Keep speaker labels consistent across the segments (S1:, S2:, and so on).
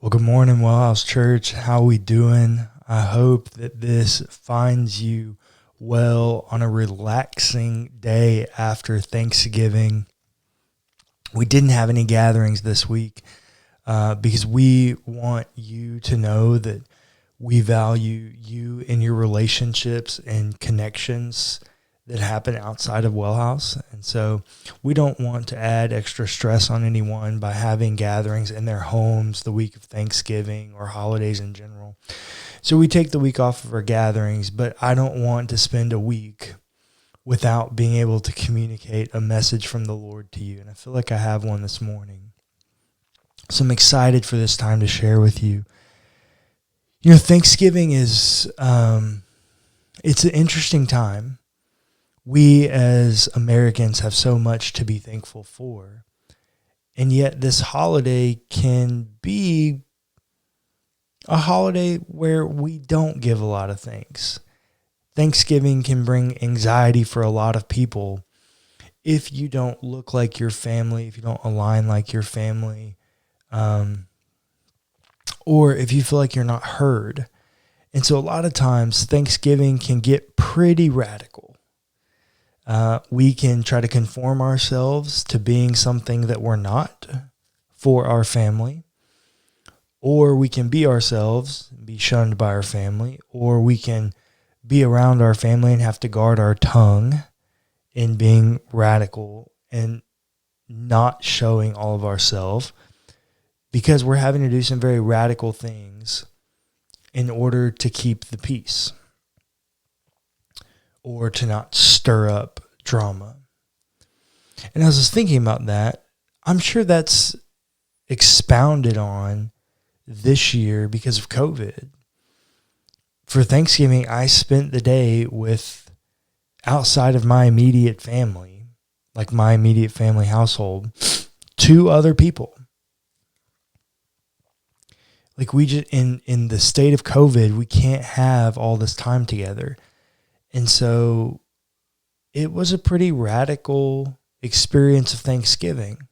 S1: Well, good morning, WellHouse Church. How we doing? I hope that this finds you well on a relaxing day after Thanksgiving. We didn't have any gatherings this week because we want you to know that we value you and your relationships and connections that happen outside of WellHouse. And so we don't want to add extra stress on anyone by having gatherings in their homes the week of Thanksgiving or holidays in general. So we take the week off of our gatherings, but I don't want to spend a week without being able to communicate a message from the Lord to you. And I feel like I have one this morning. So I'm excited for this time to share with you. You know, Thanksgiving is, it's an interesting time. We as Americans have so much to be thankful for. And yet this holiday can be a holiday where we don't give a lot of thanks. Thanksgiving can bring anxiety for a lot of people if you don't look like your family, if you don't align like your family, or if you feel like you're not heard. And so a lot of times Thanksgiving can get pretty radical. We can try to conform ourselves to being something that we're not for our family, or we can be ourselves and be shunned by our family, or we can be around our family and have to guard our tongue in being radical and not showing all of ourselves because we're having to do some very radical things in order to keep the peace or to not stir up drama. And as I was thinking about that, I'm sure that's expounded on this year because of COVID. For Thanksgiving, I spent the day with, outside of my immediate family, like my immediate family household, 2 other people. Like we just, in the state of COVID, we can't have all this time together. And so it was a pretty radical experience of Thanksgiving.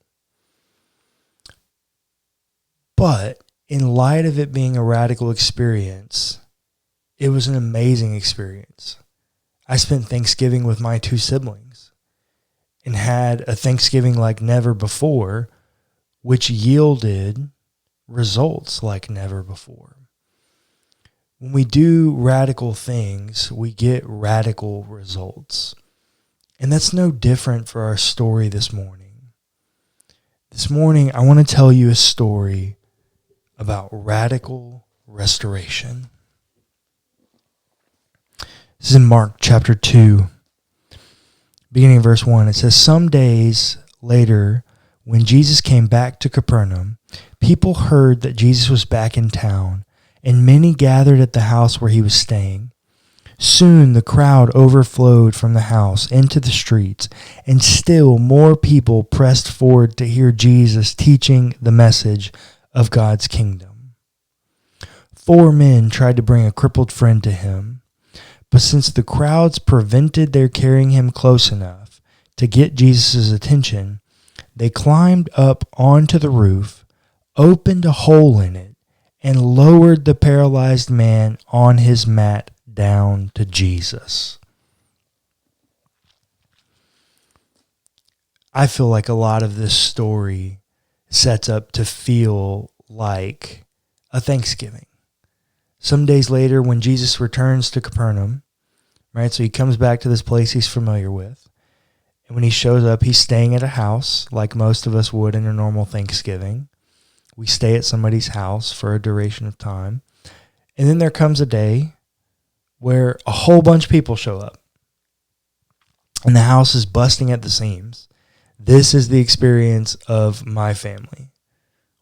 S1: But in light of it being a radical experience, it was an amazing experience. I spent Thanksgiving with my 2 siblings and had a Thanksgiving like never before, which yielded results like never before. When we do radical things, we get radical results. And that's no different for our story this morning. This morning, I want to tell you a story about radical restoration. This is in Mark chapter 2, beginning of verse 1. It says, "Some days later, when Jesus came back to Capernaum, people heard that Jesus was back in town, and many gathered at the house where he was staying. Soon the crowd overflowed from the house into the streets, and still more people pressed forward to hear Jesus teaching the message of God's kingdom. 4 men tried to bring a crippled friend to him, but since the crowds prevented their carrying him close enough to get Jesus' attention, they climbed up onto the roof, opened a hole in it, and lowered the paralyzed man on his mat down to Jesus." I feel like a lot of this story sets up to feel like a Thanksgiving. Some days later, when Jesus returns to Capernaum, right? So he comes back to this place he's familiar with. And when he shows up, he's staying at a house like most of us would in a normal Thanksgiving. We stay at somebody's house for a duration of time. And then there comes a day where a whole bunch of people show up. And the house is busting at the seams. This is the experience of my family.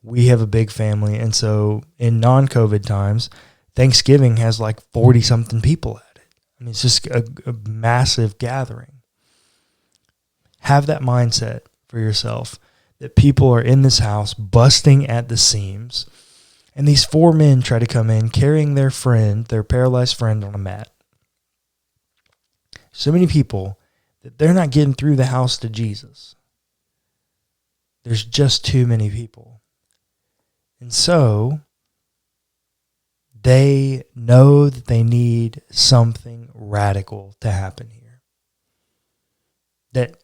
S1: We have a big family. And so in non-COVID times, Thanksgiving has like 40-something people at it. I mean, it's just a massive gathering. Have that mindset for yourself that people are in this house busting at the seams. And these 4 men try to come in carrying their friend, their paralyzed friend, on a mat. So many people that they're not getting through the house to Jesus. There's just too many people. And so they know that they need something radical to happen here. That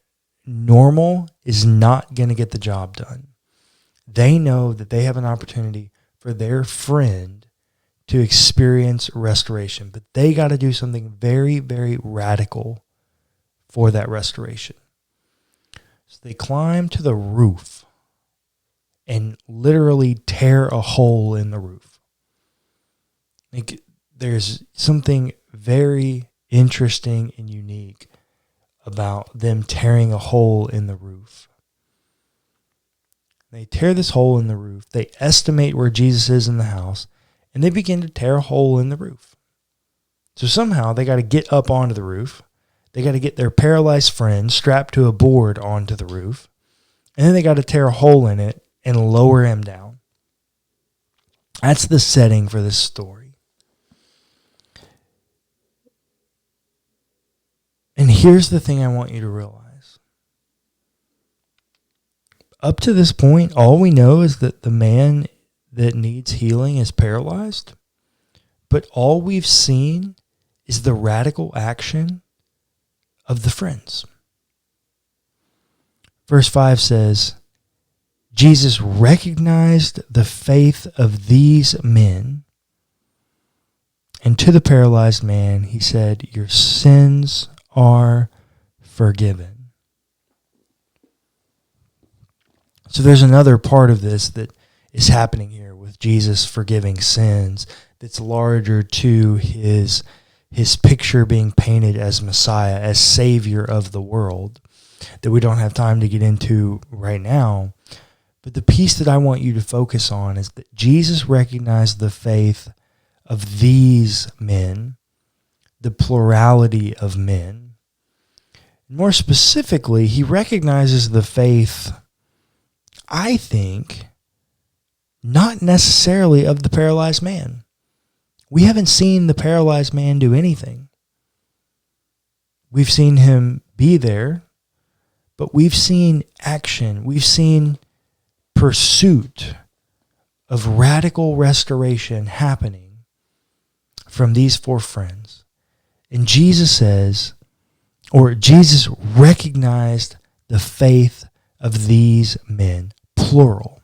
S1: normal is not going to get the job done. They know that they have an opportunity for their friend to experience restoration, but they got to do something very, very radical for that restoration. So they climb to the roof and literally tear a hole in the roof. Like, there's something very interesting and unique about them tearing a hole in the roof. They tear this hole in the roof. They estimate where Jesus is in the house, and they begin to tear a hole in the roof. So somehow they got to get up onto the roof. They got to get their paralyzed friend strapped to a board onto the roof. And then they got to tear a hole in it and lower him down. That's the setting for this story. And here's the thing I want you to realize. Up to this point, all we know is that the man that needs healing is paralyzed. But all we've seen is the radical action of the friends. Verse 5 says, Jesus recognized the faith of these men, and to the paralyzed man he said, your sins are forgiven. So there's another part of this that is happening here with Jesus forgiving sins that's larger to his picture being painted as Messiah, as Savior of the world, that we don't have time to get into right now. But the piece that I want you to focus on is that Jesus recognized the faith of these men, the plurality of men. More specifically, he recognizes the faith, I think, not necessarily of the paralyzed man. We haven't seen the paralyzed man do anything. We've seen him be there, but we've seen action. We've seen pursuit of radical restoration happening from these four friends. And Jesus says, or Jesus recognized the faith of these men, plural.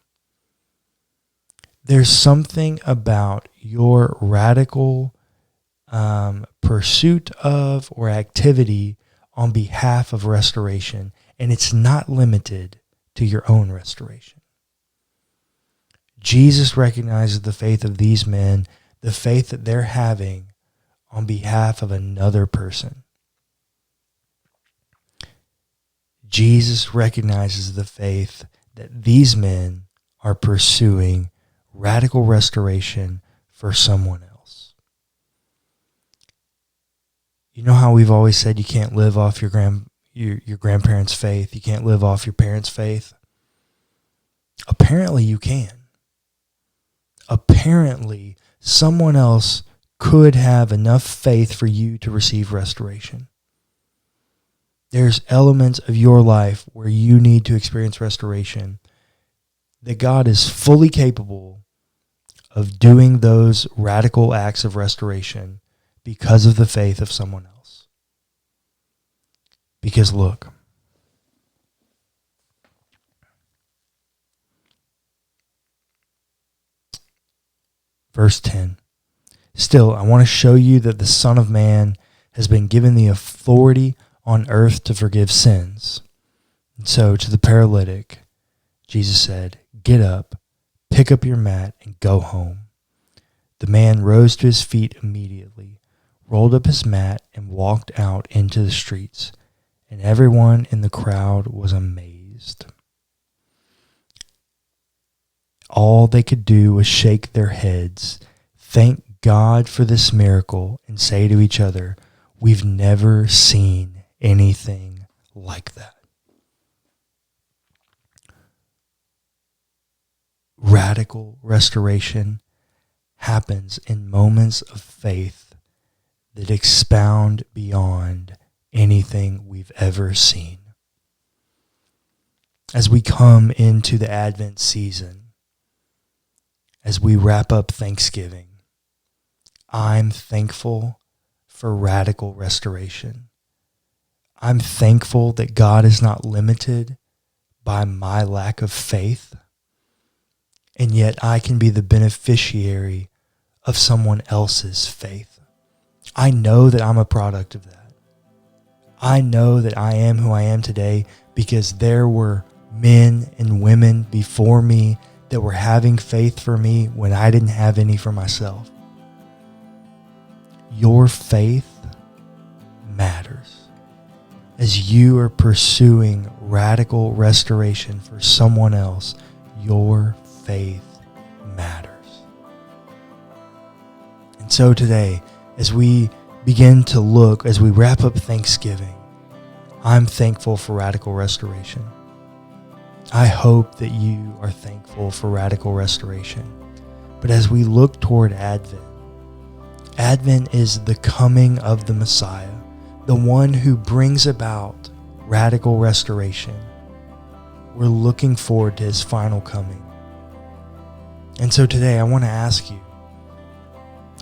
S1: There's something about your radical pursuit of or activity on behalf of restoration, and it's not limited to your own restoration. Jesus recognizes the faith of these men, the faith that they're having on behalf of another person. Jesus recognizes the faith that these men are pursuing radical restoration for someone else. You know how we've always said you can't live off your grandparents' faith, you can't live off your parents' faith? Apparently you can. Apparently someone else could have enough faith for you to receive restoration. There's elements of your life where you need to experience restoration, that God is fully capable of doing those radical acts of restoration because of the faith of someone else. Because look, verse 10, still, I want to show you that the Son of Man has been given the authority on earth to forgive sins. And so to the paralytic, Jesus said, get up, pick up your mat, and go home. The man rose to his feet immediately, rolled up his mat, and walked out into the streets, and everyone in the crowd was amazed. All they could do was shake their heads, thank God for this miracle, and say to each other, we've never seen anything like that. Radical restoration happens in moments of faith that expound beyond anything we've ever seen. As we come into the Advent season, as we wrap up Thanksgiving, I'm thankful for radical restoration. I'm thankful that God is not limited by my lack of faith, and yet I can be the beneficiary of someone else's faith. I know that I'm a product of that. I know that I am who I am today because there were men and women before me that were having faith for me when I didn't have any for myself. Your faith matters. As you are pursuing radical restoration for someone else, your faith matters. And so today, as we begin to look, as we wrap up Thanksgiving, I'm thankful for radical restoration. I hope that you are thankful for radical restoration. But as we look toward Advent, Advent is the coming of the Messiah, the one who brings about radical restoration. We're looking forward to his final coming. And so today I want to ask you,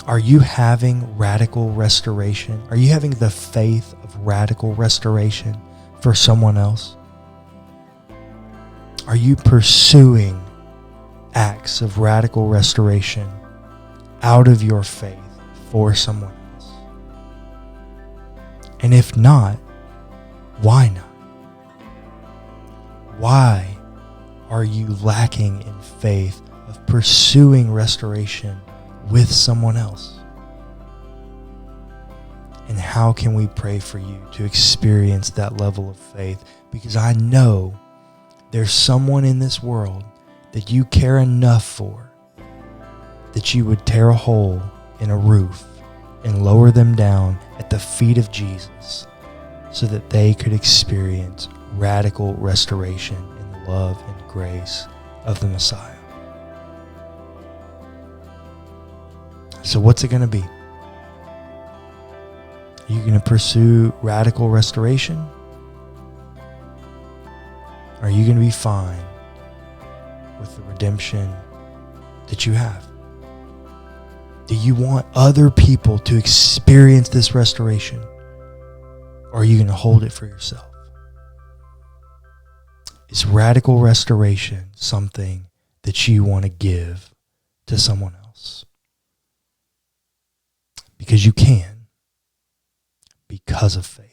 S1: are you having radical restoration? Are you having the faith of radical restoration for someone else? Are you pursuing acts of radical restoration out of your faith for someone else? And if not, why not? Why are you lacking in faith of pursuing restoration with someone else? And how can we pray for you to experience that level of faith? Because I know there's someone in this world that you care enough for that you would tear a hole in a roof and lower them down at the feet of Jesus so that they could experience radical restoration in the love and grace of the Messiah. So what's it going to be? Are you going to pursue radical restoration? Are you going to be fine with the redemption that you have? Do you want other people to experience this restoration? Or are you going to hold it for yourself? Is radical restoration something that you want to give to someone else? Because you can, because of faith.